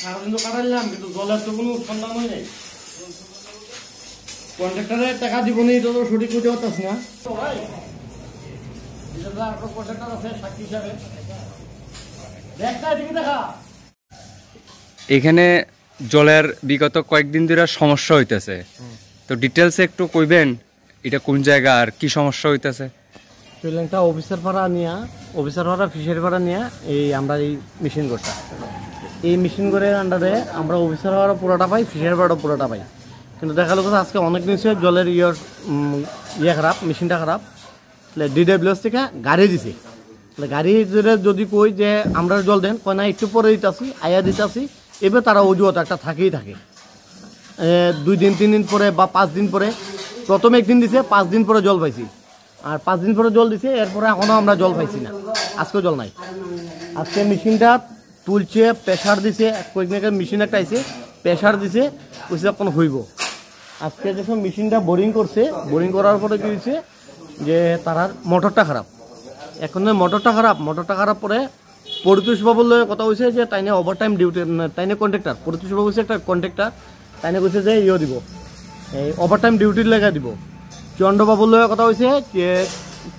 সারাদিন তো কাটাইলাম, কিন্তু জলের তো কোনো সন্ধান হয় নাই। কন্ট্রাক্টরের টাকা দিব নি, তো সঠিক বুঝতে পারতাস না। এখানে জলের বিগত কয়েকদিন ধরে সমস্যা হইতেছে, তো ডিটেলসে একটু কইবেন এটা কোন জায়গা আর কি সমস্যা হইতেছে? শ্রীলঙ্কা অফিসার ভাড়া নিয়ে, অফিসার ভাড়া ফিশারি ভাড়া নিয়ে এই আমরা এই মেশিন করতাম। এই মেশিন করে আন্ডারে আমরা অফিসার ভাড়া পুরোটা পাই, ফিশারি ভাড়া পুরোটা পাই। কিন্তু দেখা গেল আজকে অনেক দিন জলের ইয়ে খারাপ, মেশিনটা খারাপ। DWS থেকে গাড়ি দিছে, গাড়ি যদি কই যে আমরা জল দেন, কয় না একটু পরে দিতেছি, আয়া দিতেছি। এবার তারা অজুহাত একটা থাকেই থাকে। 2 দিন 3 দিন পরে বা 5 দিন পরে, প্রথমে একদিন দিছে, 5 দিন পরে জল পাইছি। আর 5 দিন পরে জল দিছে, এরপরে এখনও আমরা জল পাইছি না, আজকেও জল নাই। আজকে মেশিনটা তুলছে, প্রেশার দিছে, কয়েকদিন মেশিন একটা আইছে, প্রেশার দিছে, কইছে এখন হইব। আজকে যখন মেশিনটা বোরিং করছে, বোরিং করার পরে কি হয়েছে যে তার মোটরটা খারাপ। এখন মোটরটা খারাপ পরে পরিতোষবাবুর লগে কথা হয়েছে যে তাইনে ওভারটাইম ডিউটি, তাইনে কন্ট্রাক্টর, পরিতোষবাবু হচ্ছে একটা কন্ট্রাক্টর, তাইনে কইছে যে দিব, এই ওভারটাইম ডিউটির লেগে দিব। চন্দ্রবাবুর লগে কথা হয়েছে যে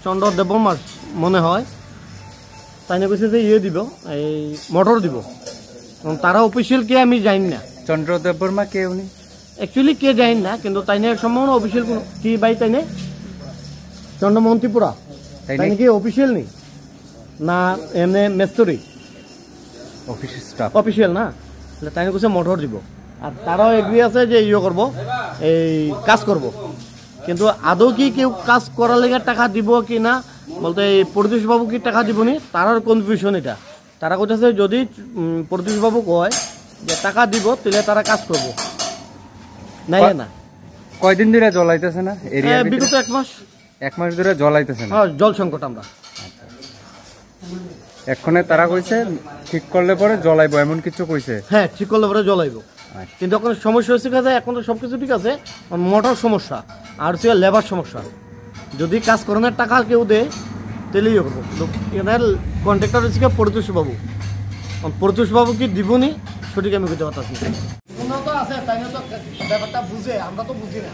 চন্দ্র দেবমাস মনে হয়, তাইনে কইছে যে দিব, এই মোটর দিব। তারা অফিসিয়াল কে আমি জানি না। চন্দ্র দেববর্মা কে উনি? অ্যাকচুয়ালি কে জানি না, কিন্তু তাইনে সম্ভাবনা অফিসিয়াল কি ভাই, তাইনে চন্দ্রমন্ত্রীপুরা, তাইনে কি অফিসিয়াল নেই না এমনি মেস্তরি অফিসিয়াল না, তাইনে কইছে মোটর দিব। আর তারাও এগ্রি আছে যে করব, এই কাজ করব। কিন্তু আদৌ কি কেউ কাজ করার লেগে টাকা দিব কি না, বলতে এই পরিতোষবাবু কি টাকা দিব নি, তারার কনফিউশন এটা। তারা কইতেছে যদি পরিতোষবাবু কয় যে টাকা দিব, তাহলে তারা কাজ করব, নাই না। কয়দিন ধরে জল আইতেছে না? বিগত 1 মাস। 1 মাস ধরে জল আইতেছে না? হ্যাঁ, জল সংকট আমরা। এক্ষণে তারা কইছে ঠিক করলে পরে জল আইব, এমন কিছু কইছে? হ্যাঁ, ঠিক করলে পরে জল আইব। কিন্তু এখন সমস্যা হচ্ছে কাজে, এখন তো সবকিছু ঠিক আছে, মোটর সমস্যা আর হচ্ছে লেবার সমস্যা। যদি কাজ করানোর টাকা কেউ দেয় তাহলেই করবো। এনার কন্ট্রাক্টর হচ্ছে পরিতোষবাবু, পরিতোষবাবু কি দিবনি সঠিক আমি বুঝতে পারতাম। আছে তাই তো ব্যাপারটা বুঝে, আমরা তো বুঝি না।